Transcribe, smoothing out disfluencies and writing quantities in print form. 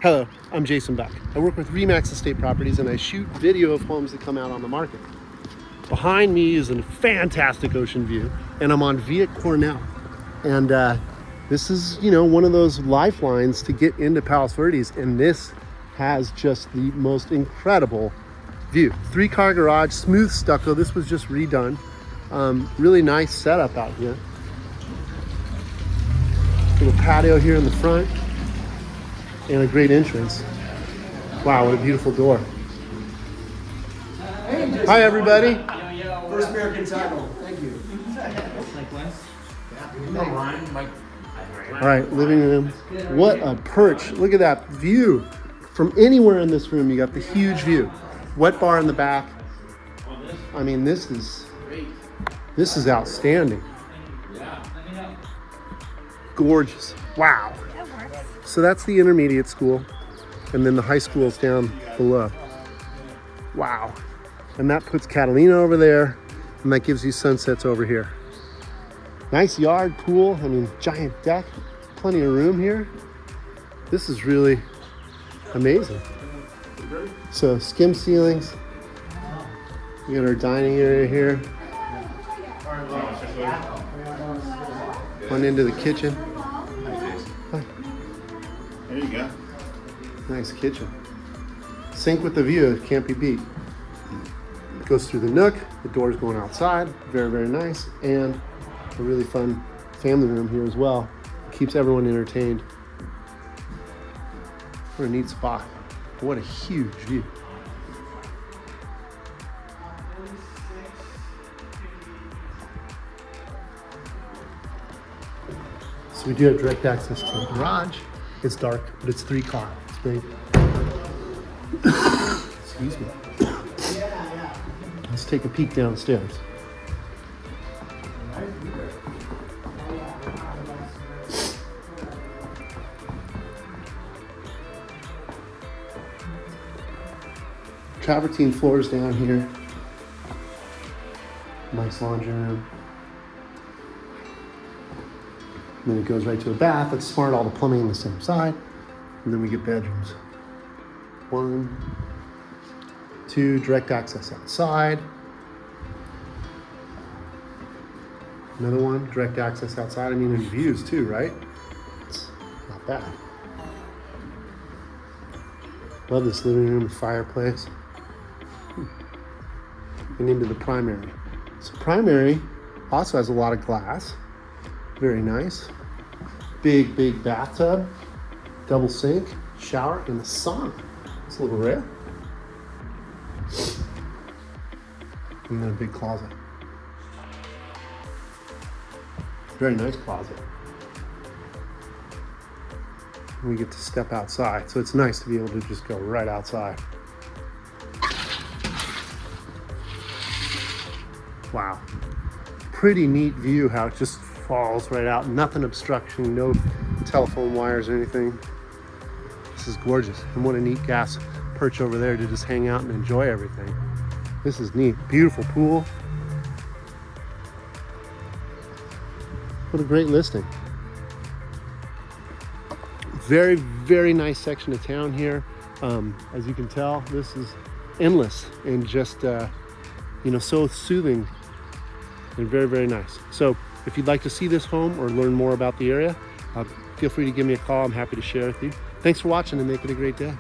Hello, I'm Jason Beck. I work with Remax Estate Properties and I shoot video of homes that come out on the market. Behind me is a fantastic ocean view and I'm on Via Coronel. And this is, one of those lifelines to get into Palos Verdes, and this has just the most incredible view. 3-car garage, smooth stucco. This was just redone. Really nice setup out here. Little patio here in the front. And a great entrance. Wow, what a beautiful door. Hi, everybody. First American title. Thank you. All right, living room. What a perch. Look at that view. From anywhere in this room, you got the huge view. Wet bar in the back. I mean, this is outstanding. Gorgeous. Wow. So that's the intermediate school, and then the high school is down below. Wow. And that puts Catalina over there, and that gives you sunsets over here. Nice yard, pool, giant deck, plenty of room here. This is really amazing. So skim ceilings. We got our dining area here. One into the kitchen. There you go. Nice kitchen. Sink with the view, it can't be beat. It goes through the nook, the door's going outside, very, very nice, and a really fun family room here as well. It keeps everyone entertained. What a neat spot. What a huge view. So we do have direct access to the garage. It's dark, but it's 3-car. It's big. Excuse me. Let's take a peek downstairs. Travertine floors down here. Nice laundry room. And then it goes right to a bath. It's smart, all the plumbing on the same side. And then we get bedrooms. 1, 2, direct access outside. Another one, direct access outside. And views too, right? It's not bad. Love this living room with fireplace. And into the primary. So primary also has a lot of glass. Very nice. Big, big bathtub, double sink, shower, and a sauna. It's a little rare. And then a big closet. Very nice closet. We get to step outside, so it's nice to be able to just go right outside. Wow. Pretty neat view how it just falls right out. Nothing obstruction, no telephone wires or anything. This is gorgeous. And what a neat gas perch over there to just hang out and enjoy everything. This is neat. Beautiful pool. What a great listing. Very, very nice section of town here. As you can tell, this is endless and just, so soothing and very, very nice. So if you'd like to see this home or learn more about the area, feel free to give me a call. I'm happy to share with you. Thanks for watching and make it a great day.